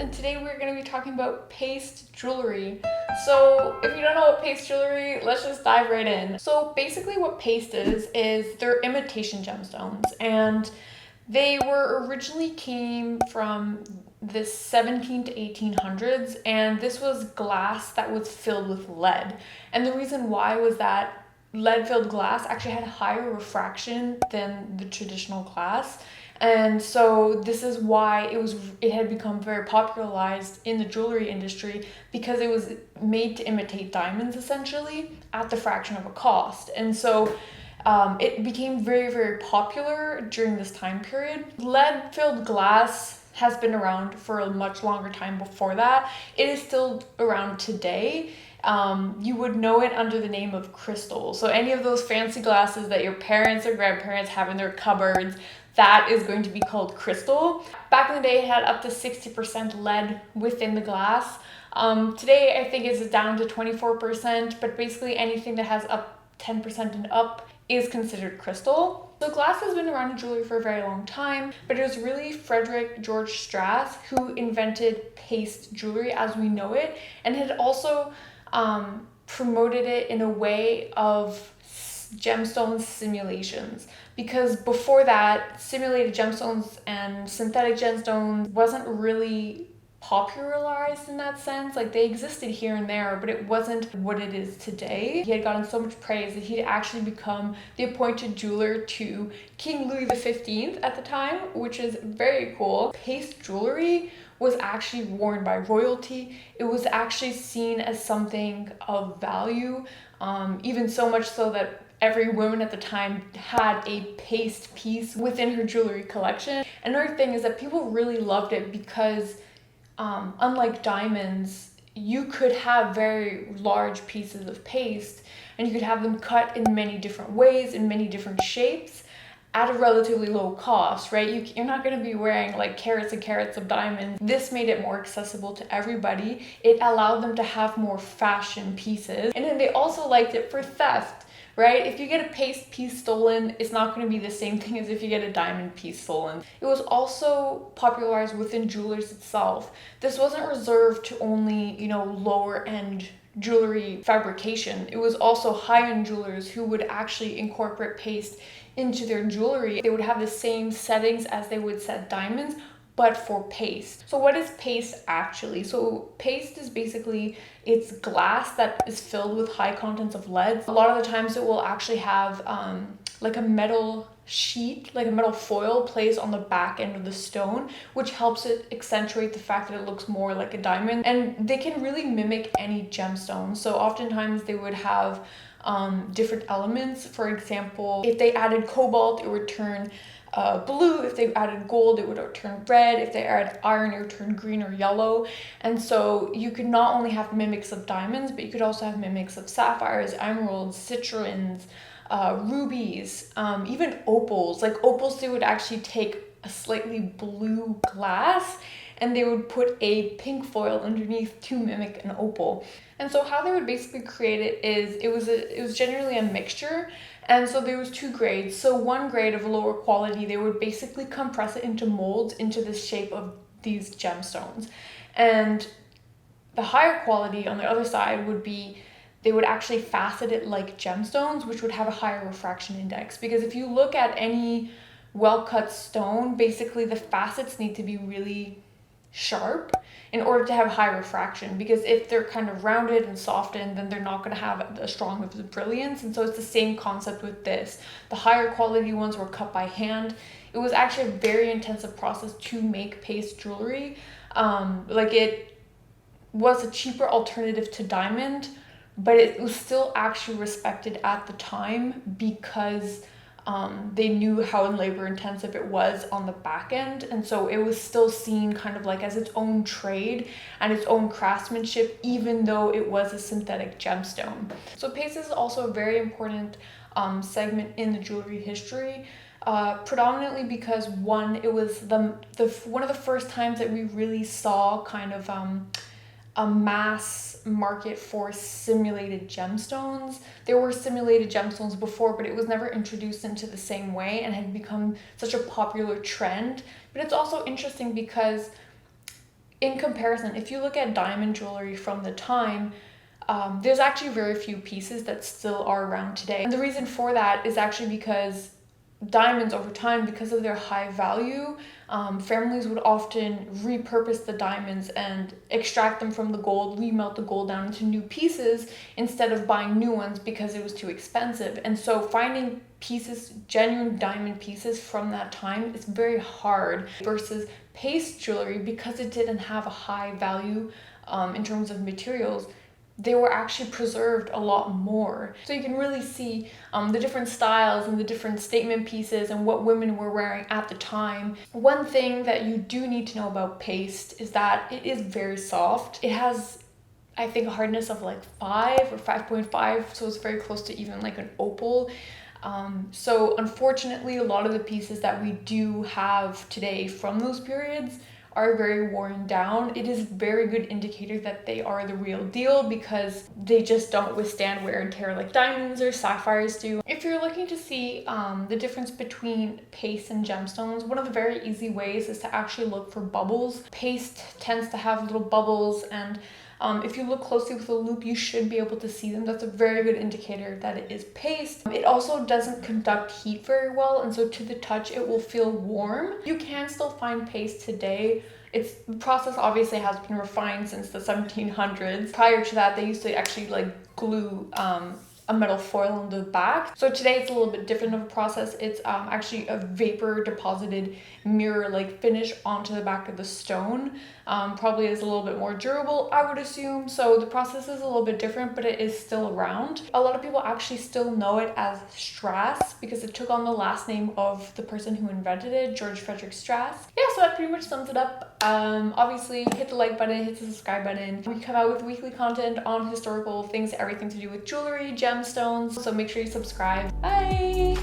and today we're going to be talking about paste jewelry. So if you don't know what paste jewelry, let's just dive right in. So basically what paste is they're imitation gemstones, and they were originally came from the 17 to 1800s, and this was glass that was filled with lead. And the reason why was that lead-filled glass actually had higher refraction than the traditional glass. And so this is why it had become very popularized in the jewelry industry, because it was made to imitate diamonds essentially at the fraction of a cost. And so it became very, very popular during this time period. Lead-filled glass has been around for a much longer time before that. It is still around today. You would know it under the name of crystal. So any of those fancy glasses that your parents or grandparents have in their cupboards, that is going to be called crystal. Back in the day, it had up to 60% lead within the glass. Today, I think it's down to 24%, but basically anything that has up 10% and up is considered crystal. So glass has been around in jewelry for a very long time, but it was really Frederick George Strass who invented paste jewelry as we know it, and had also promoted it in a way of gemstone simulations, because before that, simulated gemstones and synthetic gemstones wasn't really popularized in that sense. Like, they existed here and there, but it wasn't what it is today. He had gotten so much praise that he'd actually become the appointed jeweler to King Louis XV at the time, which is very cool. Paste jewelry was actually worn by royalty. It was actually seen as something of value, even so much so that every woman at the time had a paste piece within her jewelry collection. Another thing is that people really loved it because unlike diamonds, you could have very large pieces of paste and you could have them cut in many different ways, in many different shapes, at a relatively low cost, right? You're not going to be wearing like carats and carats of diamonds. This made it more accessible to everybody. It allowed them to have more fashion pieces. And then they also liked it for theft, right? If you get a paste piece stolen, it's not going to be the same thing as if you get a diamond piece stolen. It was also popularized within jewelers itself. This wasn't reserved to only, lower end jewelry fabrication. It was also high-end jewelers who would actually incorporate paste into their jewelry. They would have the same settings as they would set diamonds, but for paste. So what is paste actually? So paste is basically, it's glass that is filled with high contents of lead. A lot of the times it will actually have like a metal sheet, like a metal foil placed on the back end of the stone, which helps it accentuate the fact that it looks more like a diamond. And they can really mimic any gemstone. So oftentimes they would have different elements. For example, if they added cobalt, it would turn blue. If they added gold, it would turn red. If they added iron, it would turn green or yellow. And so you could not only have mimics of diamonds, but you could also have mimics of sapphires, emeralds, citrines, rubies, even opals. Like opals, they would actually take a slightly blue glass and they would put a pink foil underneath to mimic an opal. And so how they would basically create it is, it was generally a mixture. And so there was two grades. So one grade of lower quality, they would basically compress it into molds into the shape of these gemstones. And the higher quality on the other side would be, they would actually facet it like gemstones, which would have a higher refraction index. Because if you look at any well-cut stone, basically the facets need to be really sharp in order to have high refraction, because if they're kind of rounded and softened, then they're not going to have as strong of the brilliance. And so it's the same concept with this. The higher quality ones were cut by hand. It was actually a very intensive process to make paste jewelry. Like, it was a cheaper alternative to diamond, but it was still actually respected at the time because they knew how labor intensive it was on the back end. And so it was still seen kind of like as its own trade and its own craftsmanship, even though it was a synthetic gemstone. So paste is also a very important segment in the jewelry history, predominantly because one, it was one of the first times that we really saw kind of a mass market for simulated gemstones. There were simulated gemstones before, but it was never introduced into the same way and had become such a popular trend. But it's also interesting because in comparison, if you look at diamond jewelry from the time, there's actually very few pieces that still are around today. And the reason for that is actually because diamonds over time, because of their high value, families would often repurpose the diamonds and extract them from the gold, remelt the gold down into new pieces instead of buying new ones because it was too expensive. And so finding pieces, genuine diamond pieces from that time is very hard versus paste jewelry, because it didn't have a high value in terms of materials. They were actually preserved a lot more. So you can really see the different styles and the different statement pieces and what women were wearing at the time. One thing that you do need to know about paste is that it is very soft. It has, I think, a hardness of like 5 or 5.5, so it's very close to even like an opal. So unfortunately, a lot of the pieces that we do have today from those periods are very worn down. It is a very good indicator that they are the real deal, because they just don't withstand wear and tear like diamonds or sapphires do. If you're looking to see the difference between paste and gemstones, one of the very easy ways is to actually look for bubbles. Paste tends to have little bubbles, and if you look closely with a loupe, you should be able to see them. That's a very good indicator that it is paste. It also doesn't conduct heat very well, and so to the touch, it will feel warm. You can still find paste today. The process obviously has been refined since the 1700s. Prior to that, they used to actually like glue a metal foil on the back. So today it's a little bit different of a process. It's actually a vapor deposited mirror like finish onto the back of the stone. Probably is a little bit more durable, I would assume. So the process is a little bit different, but it is still around. A lot of people actually still know it as Strass because it took on the last name of the person who invented it, George Frederick Strass. Yeah, so that pretty much sums it up. Obviously hit the like button, hit the subscribe button. We come out with weekly content on historical things, everything to do with jewelry, gemstones, so make sure you subscribe. Bye!